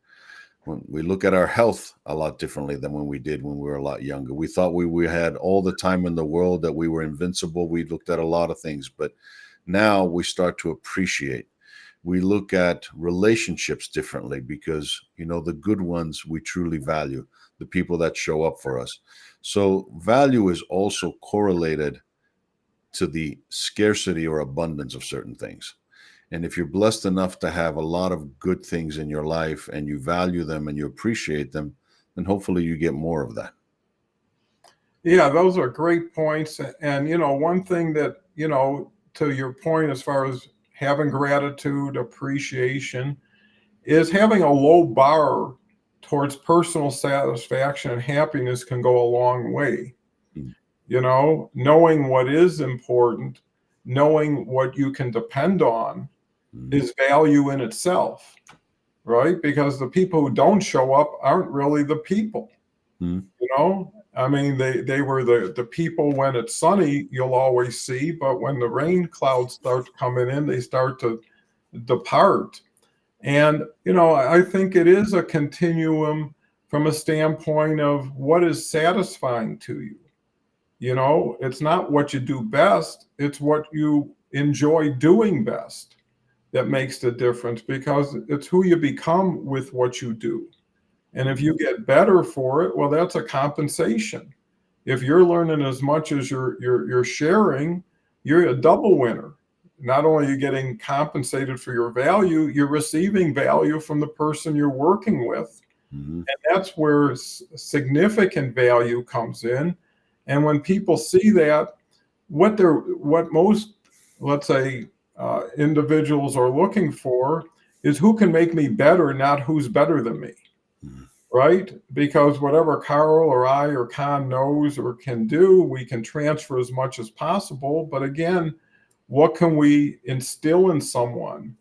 When we look at our health a lot differently than when we did when we were a lot younger. We thought we had all the time in the world, that we were invincible. We looked at a lot of things, but now we start to appreciate. We look at relationships differently because, the good ones we truly value, the people that show up for us. So value is also correlated to the scarcity or abundance of certain things. And if you're blessed enough to have a lot of good things in your life and you value them and you appreciate them, then hopefully you get more of that. Yeah, those are great points. And, one thing that, to your point, as far as having gratitude, appreciation, is having a low bar towards personal satisfaction and happiness can go a long way. Knowing what is important, knowing what you can depend on is value in itself, right? Because the people who don't show up aren't really the people. I mean, they were the people when it's sunny, you'll always see, but when the rain clouds start coming in, they start to depart. And, I think it is a continuum from a standpoint of what is satisfying to you. It's not what you do best, it's what you enjoy doing best that makes the difference, because it's who you become with what you do. And if you get better for it, well, that's a compensation. If you're learning as much as you're sharing, you're a double winner. Not only are you getting compensated for your value, you're receiving value from the person you're working with. And that's where significant value comes in. And when people see that, what most, let's say, individuals are looking for is who can make me better, not who's better than me. Right? Because whatever Karl or I or Con knows or can do, we can transfer as much as possible. But again, what can we instill in someone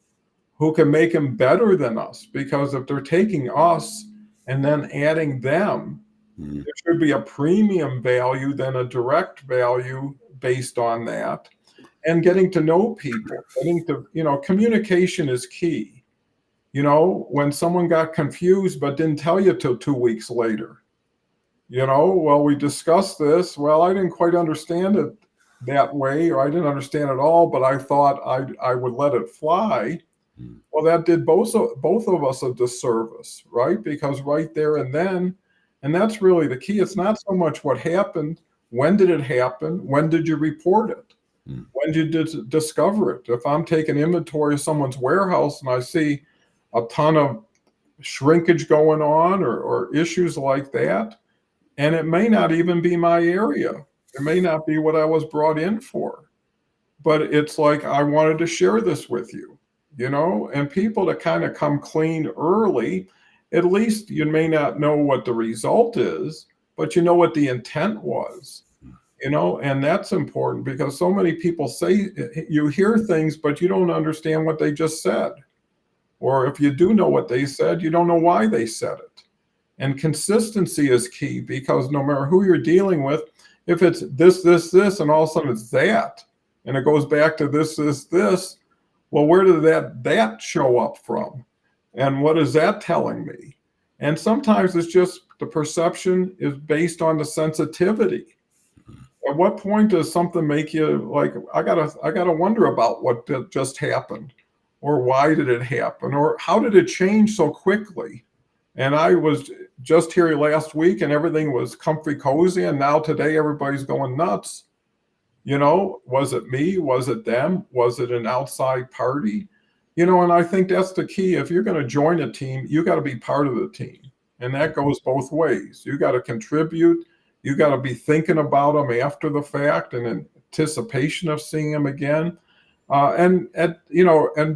who can make them better than us? Because if they're taking us and then adding them, there should be a premium value than a direct value based on that. And getting to know people, communication is key. When someone got confused but didn't tell you till 2 weeks later, well, we discussed this. Well, I didn't quite understand it that way, or I didn't understand it all, but I thought I would let it fly. Well, that did both of us a disservice, right? Because right there and then, and that's really the key. It's not so much what happened. When did it happen? When did you report it? When did you discover it? If I'm taking inventory of someone's warehouse and I see a ton of shrinkage going on or issues like that, and it may not even be my area. It may not be what I was brought in for, but it's like, I wanted to share this with you, and people to kind of come clean early. At least you may not know what the result is, but you know what the intent was, and that's important, because so many people say, you hear things, but you don't understand what they just said. Or if you do know what they said, you don't know why they said it. And consistency is key, because no matter who you're dealing with, if it's this, and all of a sudden it's that, and it goes back to this, well, where did that show up from? And what is that telling me? And sometimes it's just the perception is based on the sensitivity. At what point does something make you like, I gotta wonder about what just happened? Or why did it happen? Or how did it change so quickly? And I was just here last week and everything was comfy, cozy. And now today everybody's going nuts. Was it me? Was it them? Was it an outside party? And I think that's the key. If you're going to join a team, you got to be part of the team. And that goes both ways. You got to contribute. You got to be thinking about them after the fact and in anticipation of seeing them again. And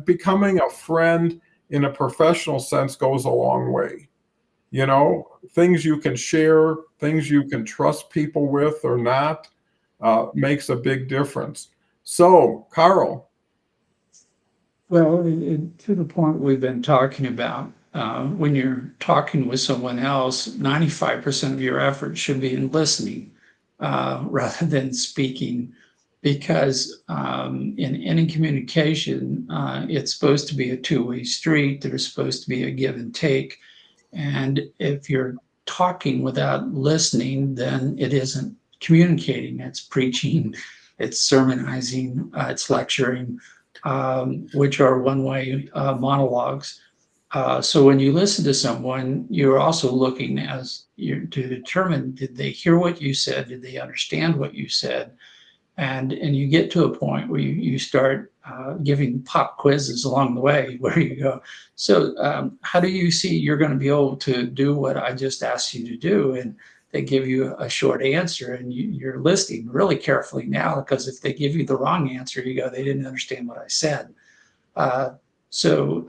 becoming a friend in a professional sense goes a long way. Things you can share, things you can trust people with or not, makes a big difference. So, Karl. Well, to the point we've been talking about, when you're talking with someone else, 95% of your effort should be in listening rather than speaking, because in any communication, it's supposed to be a two-way street. There's supposed to be a give and take. And if you're talking without listening, then it isn't communicating, it's preaching, it's sermonizing, it's lecturing, which are one-way monologues. So when you listen to someone, you're also looking to determine, did they hear what you said? Did they understand what you said? And you get to a point where you start giving pop quizzes along the way where you go, so how do you see you're going to be able to do what I just asked you to do? And they give you a short answer, and you're listening really carefully now, because if they give you the wrong answer, you go, they didn't understand what I said. So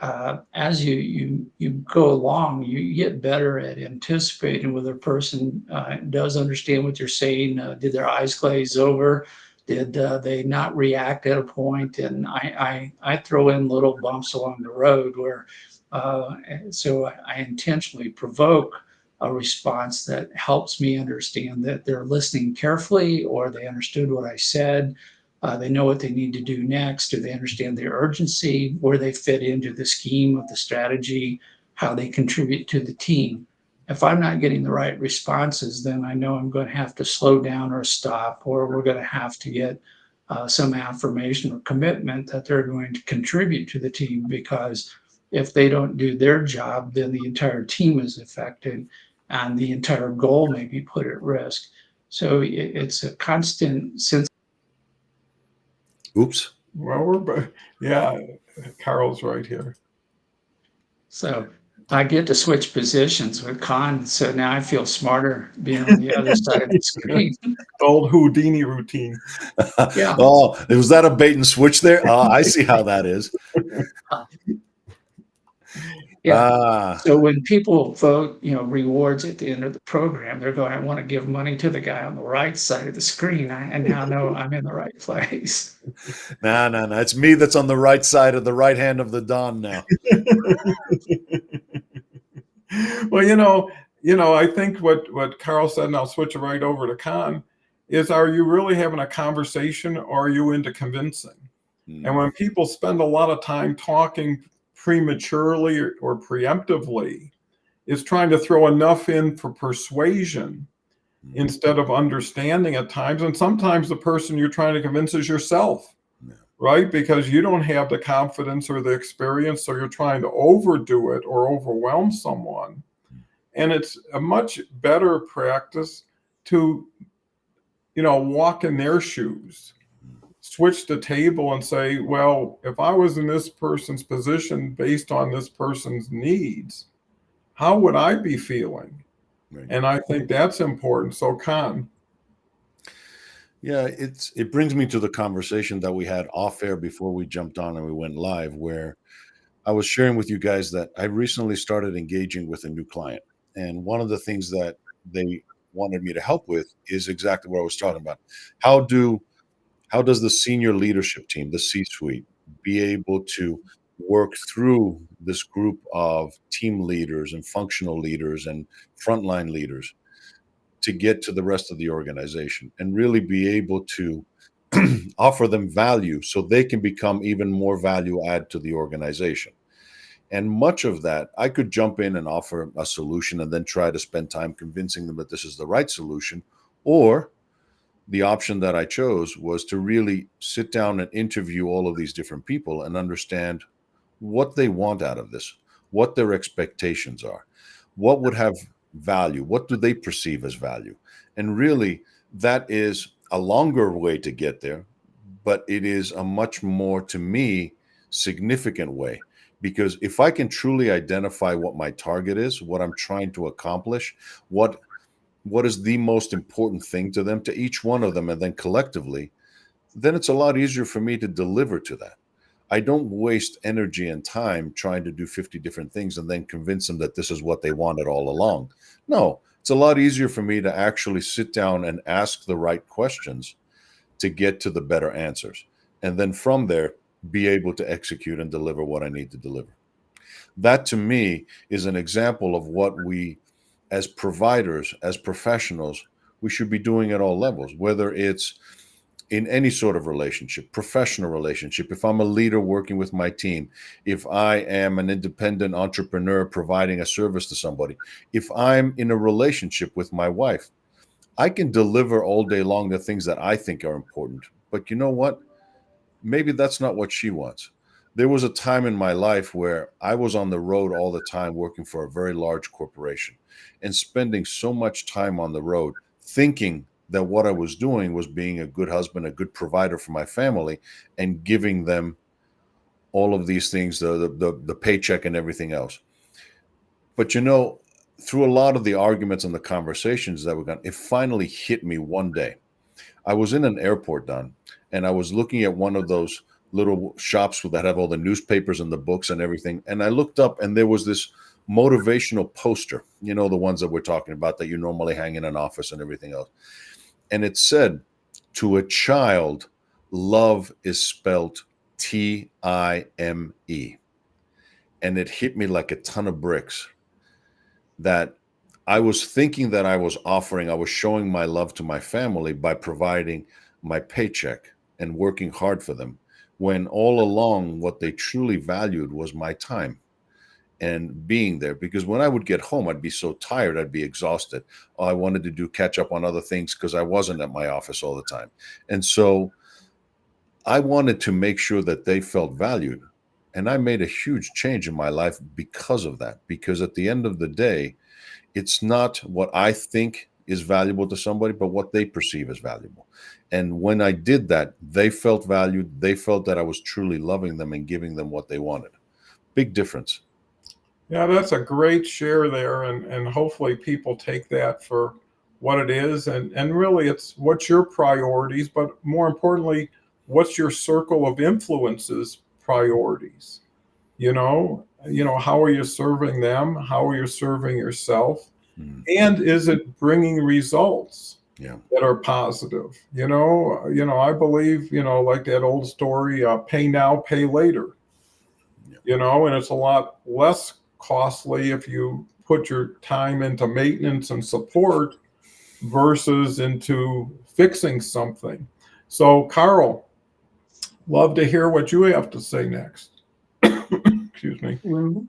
as you go along, you get better at anticipating whether a person does understand what you're saying. Did their eyes glaze over? Did they not react at a point? And I throw in little bumps along the road where, so I intentionally provoke a response that helps me understand that they're listening carefully, or they understood what I said. They know what they need to do next, or they understand the urgency, where they fit into the scheme of the strategy, how they contribute to the team. If I'm not getting the right responses, then I know I'm going to have to slow down or stop, or we're going to have to get some affirmation or commitment that they're going to contribute to the team, because if they don't do their job, then the entire team is affected and the entire goal may be put at risk. So it's a constant sense. Oops. Well, yeah, Karl's right here. So I get to switch positions with Cohen, so now I feel smarter being on the other side of the screen. Old Houdini routine. Yeah. Oh, was that a bait and switch there? I see how that is. Yeah. So when people vote, rewards at the end of the program, they're going, I want to give money to the guy on the right side of the screen. I now know I'm in the right place. No. It's me that's on the right side of the right hand of the Don now. Well, I think what Karl said, and I'll switch it right over to Cohen, is, are you really having a conversation, or are you into convincing? And when people spend a lot of time talking prematurely or preemptively, it's trying to throw enough in for persuasion instead of understanding at times. And sometimes the person you're trying to convince is yourself, right? Because you don't have the confidence or the experience, so you're trying to overdo it or overwhelm someone. And it's a much better practice to, walk in their shoes, switch the table and say, well, if I was in this person's position based on this person's needs, how would I be feeling? Right. And I think that's important. So, Cohen. Yeah, it brings me to the conversation that we had off air before we jumped on and we went live, where I was sharing with you guys that I recently started engaging with a new client. And one of the things that they wanted me to help with is exactly what I was talking about. How does the senior leadership team, the C-suite, be able to work through this group of team leaders and functional leaders and frontline leaders to get to the rest of the organization, and really be able to offer them value so they can become even more value add to the organization. And much of that, I could jump in and offer a solution and then try to spend time convincing them that this is the right solution. Or the option that I chose was to really sit down and interview all of these different people and understand what they want out of this, what their expectations are, what would have value, what do they perceive as value. And really, that is a longer way to get there, but it is a much more, to me, significant way. Because if I can truly identify what my target is, what I'm trying to accomplish, what is the most important thing to them, to each one of them, and then collectively, then it's a lot easier for me to deliver to that. I don't waste energy and time trying to do 50 different things and then convince them that this is what they wanted all along. No, it's a lot easier for me to actually sit down and ask the right questions to get to the better answers. And then from there, be able to execute and deliver what I need to deliver. That to me is an example of what we, as providers, as professionals, we should be doing at all levels, whether it's in any sort of relationship, professional relationship, if I'm a leader working with my team, if I am an independent entrepreneur providing a service to somebody, if I'm in a relationship with my wife, I can deliver all day long the things that I think are important. But you know what? Maybe that's not what she wants. There was a time in my life where I was on the road all the time working for a very large corporation and spending so much time on the road thinking that what I was doing was being a good husband, a good provider for my family, and giving them all of these things, the paycheck and everything else. But you know, through a lot of the arguments and the conversations that were going, it finally hit me one day. I was in an airport, Don, and I was looking at one of those little shops that have all the newspapers and the books and everything. And I looked up and there was this motivational poster, you know, the ones that we're talking about that you normally hang in an office and everything else. And it said, to a child, love is spelled Time. And it hit me like a ton of bricks that I was thinking that I was showing my love to my family by providing my paycheck and working hard for them, when all along what they truly valued was my time and being there. Because when I would get home, I'd be so tired, I'd be exhausted. I wanted to do catch up on other things because I wasn't at my office all the time. And so I wanted to make sure that they felt valued. And I made a huge change in my life because of that. Because at the end of the day, it's not what I think is valuable to somebody, but what they perceive as valuable. And when I did that, they felt valued. They felt that I was truly loving them and giving them what they wanted. Big difference. Yeah, that's a great share there. And hopefully people take that for what it is. And really, it's what's your priorities, but more importantly, what's your circle of influences priorities? You know, how are you serving them? How are you serving yourself? And is it bringing results that are positive? I believe, like that old story, pay now, pay later. And it's a lot less costly if you put your time into maintenance and support versus into fixing something. So, Karl, love to hear what you have to say next. Excuse me. Well,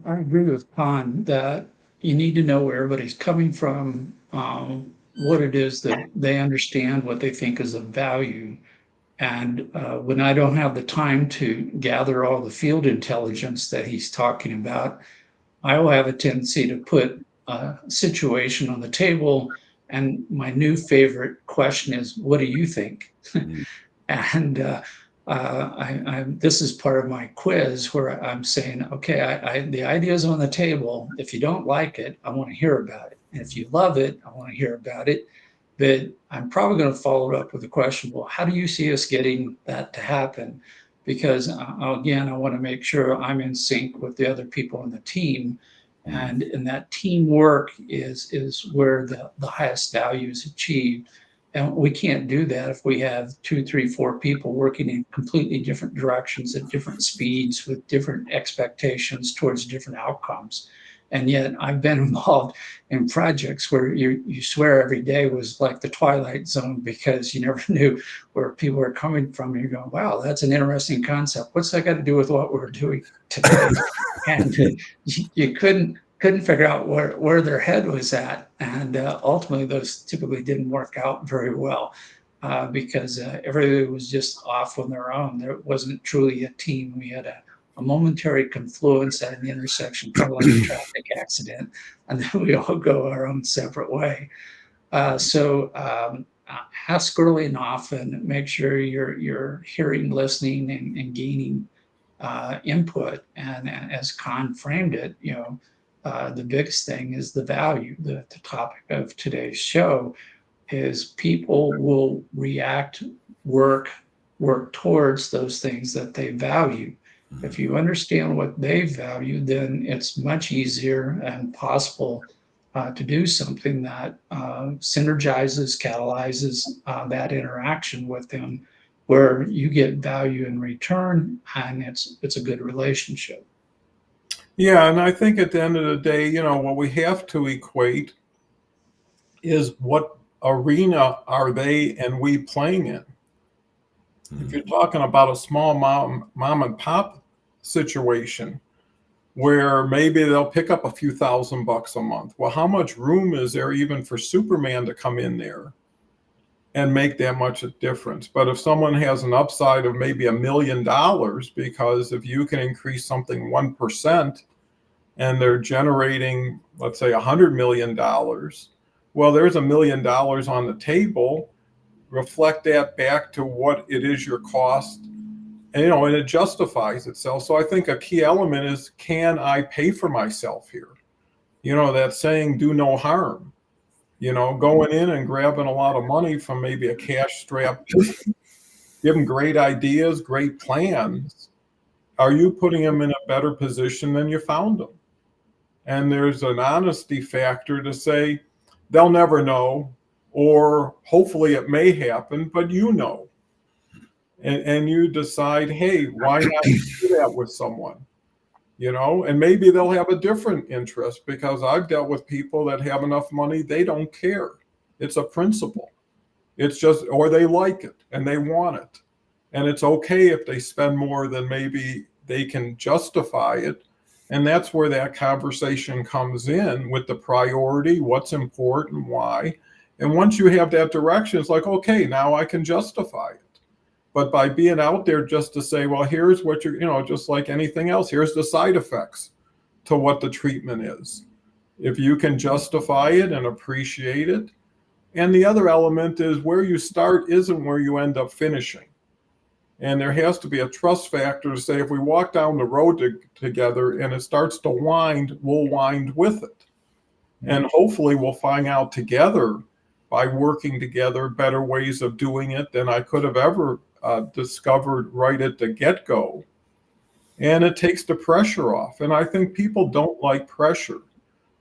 I agree with Cohen that you need to know where everybody's coming from, what it is that they understand, what they think is of value. And when I don't have the time to gather all the field intelligence that he's talking about, I will have a tendency to put a situation on the table. And my new favorite question is, what do you think? And this is part of my quiz where I'm saying, okay, the idea is on the table. If you don't like it, I want to hear about it. And if you love it, I want to hear about it. But I'm probably going to follow it up with the question, well, how do you see us getting that to happen? Because again, I want to make sure I'm in sync with the other people on the team. And that teamwork is where the highest value is achieved. And we can't do that if we have 2, 3, 4 people working in completely different directions at different speeds with different expectations towards different outcomes. And yet I've been involved in projects where you swear every day was like the Twilight Zone because you never knew where people were coming from. And you're going, wow, that's an interesting concept. What's that got to do with what we're doing today? And you couldn't figure out where their head was at. And ultimately, those typically didn't work out very well because everybody was just off on their own. There wasn't truly a team. We had a momentary confluence at an intersection, kind of like a traffic accident, and then we all go our own separate way. So ask early and often, make sure you're hearing, listening, and gaining input. And as Khan framed it, the biggest thing is the value. The topic of today's show is people will react, work towards those things that they value. If you understand what they value, then it's much easier and possible to do something that synergizes, catalyzes that interaction with them, where you get value in return, and it's a good relationship. Yeah, and I think at the end of the day, what we have to equate is what arena are they and we playing in. If you're talking about a small mom and pop situation where maybe they'll pick up a few $1,000 a month, well, how much room is there even for Superman to come in there and make that much a difference? But if someone has an upside of maybe $1 million, because if you can increase something 1% and they're generating, let's say, $100 million, well, there's $1 million on the table. Reflect that back to what it is your cost, and it justifies itself. So I think a key element is, can I pay for myself here? That saying, do no harm. Going in and grabbing a lot of money from maybe a cash-strapped, give them great ideas, great plans. Are you putting them in a better position than you found them? And there's an honesty factor to say, they'll never know, or hopefully it may happen, but and you decide, hey, why not do that with someone? And maybe they'll have a different interest, because I've dealt with people that have enough money, they don't care. It's a principle. It's just, or they like it and they want it. And it's okay if they spend more than maybe they can justify it. And that's where that conversation comes in with the priority, what's important, why. And once you have that direction, it's like, okay, now I can justify it. But by being out there just to say, well, here's what just like anything else, here's the side effects to what the treatment is. If you can justify it and appreciate it. And the other element is, where you start isn't where you end up finishing. And there has to be a trust factor to say, if we walk down the road together and it starts to wind, we'll wind with it. And hopefully we'll find out together, by working together, better ways of doing it than I could have ever discovered right at the get-go. And it takes the pressure off. And I think people don't like pressure.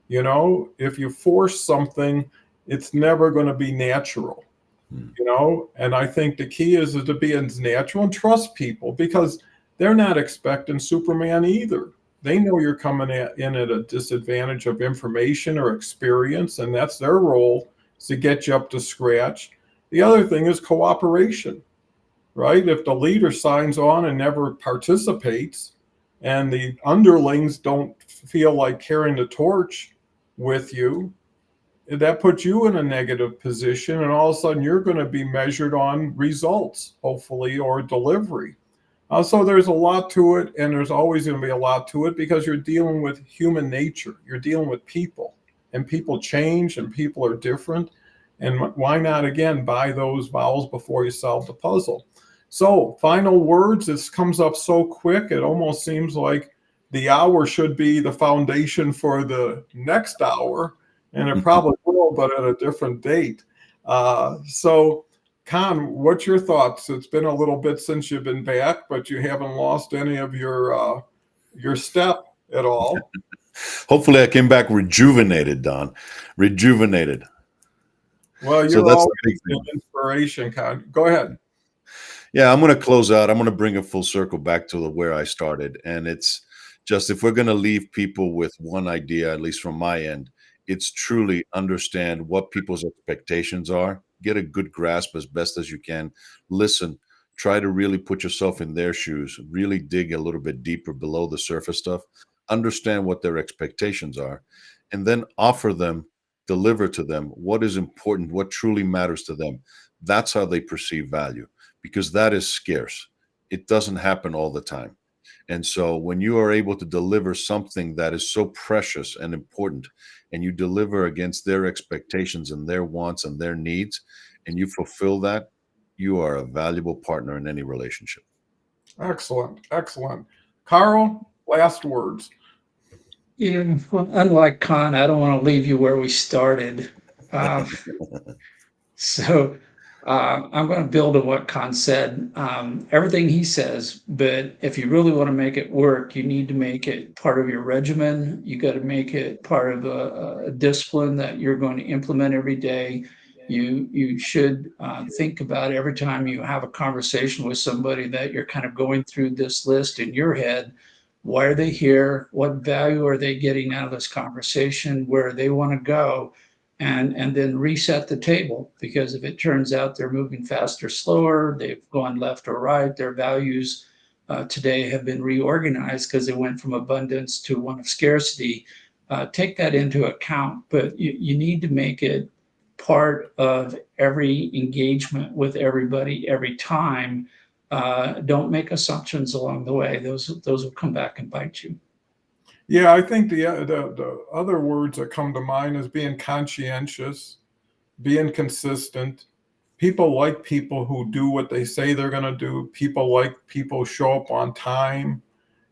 If you force something, it's never going to be natural. And I think the key is to be as natural and trust people, because they're not expecting Superman either. They know you're coming in at a disadvantage of information or experience, and that's their role, is to get you up to scratch. The other thing is cooperation, right? If the leader signs on and never participates, and the underlings don't feel like carrying the torch with you, that puts you in a negative position, and all of a sudden you're going to be measured on results, hopefully, or delivery. So there's a lot to it, and there's always going to be a lot to it, because you're dealing with human nature. You're dealing with people, and people change, and people are different. And why not, again, buy those vowels before you solve the puzzle? So final words, this comes up so quick, it almost seems like the hour should be the foundation for the next hour. And it probably will, but at a different date. So, Con, what's your thoughts? It's been a little bit since you've been back, but you haven't lost any of your step at all. Hopefully I came back rejuvenated, Don. Rejuvenated. Well, you're always an inspiration, Con. Go ahead. Yeah, I'm going to close out. I'm going to bring it full circle back to where I started. And it's just, if we're going to leave people with one idea, at least from my end, it's truly understand what people's expectations are, get a good grasp as best as you can, listen, try to really put yourself in their shoes, really dig a little bit deeper below the surface stuff, understand what their expectations are, and then offer them, deliver to them what is important, what truly matters to them. That's how they perceive value, because that is scarce. It doesn't happen all the time. And so when you are able to deliver something that is so precious and important, and you deliver against their expectations and their wants and their needs, and you fulfill that, you are a valuable partner in any relationship. Excellent. Excellent. Karl, last words. Yeah, well, unlike Khan, I don't want to leave you where we started. Um, So I'm going to build on what Khan said. Everything he says, but if you really want to make it work, you need to make it part of your regimen. You got to make it part of a discipline that you're going to implement every day. You should think about every time you have a conversation with somebody that you're kind of going through this list in your head. Why are they here? What value are they getting out of this conversation? Where they want to go? And then reset the table, because if it turns out they're moving faster, slower, they've gone left or right, their values today have been reorganized because they went from abundance to one of scarcity. Take that into account, but you need to make it part of every engagement with everybody every time. Don't make assumptions along the way. Those will come back and bite you. Yeah, I think the other words that come to mind is being conscientious, being consistent. People like people who do what they say they're going to do. People like people who show up on time.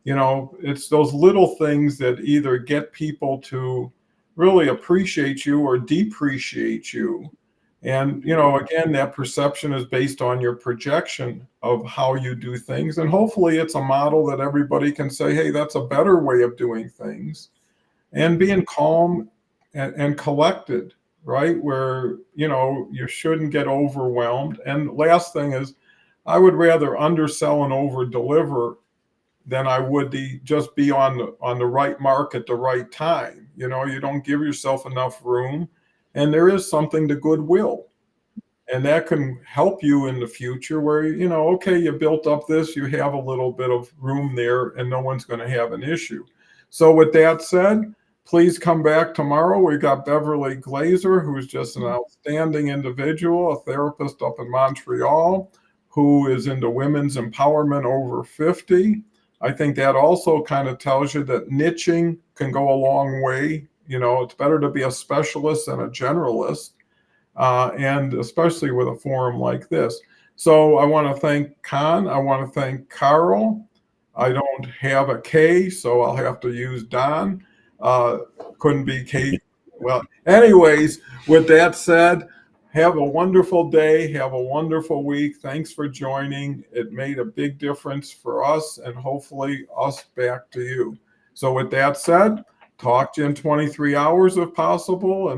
It's those little things that either get people to really appreciate you or depreciate you. And, again, that perception is based on your projection of how you do things. And hopefully it's a model that everybody can say, hey, that's a better way of doing things. And being calm and collected, right? Where, you shouldn't get overwhelmed. And last thing is, I would rather undersell and over deliver than I would just be on the right mark at the right time. You don't give yourself enough room. And there is something to goodwill. And that can help you in the future where, okay, you built up this, you have a little bit of room there and no one's going to have an issue. So with that said, please come back tomorrow. We got Beverly Glazer, who's just an outstanding individual, a therapist up in Montreal, who is into women's empowerment over 50. I think that also kind of tells you that niching can go a long way. It's better to be a specialist than a generalist. And especially with a forum like this. So I want to thank Khan. I want to thank Karl. I don't have a K, so I'll have to use Don. Couldn't be K. Well, anyways, with that said, have a wonderful day. Have a wonderful week. Thanks for joining. It made a big difference for us and hopefully us back to you. So with that said, talk to you in 23 hours if possible. And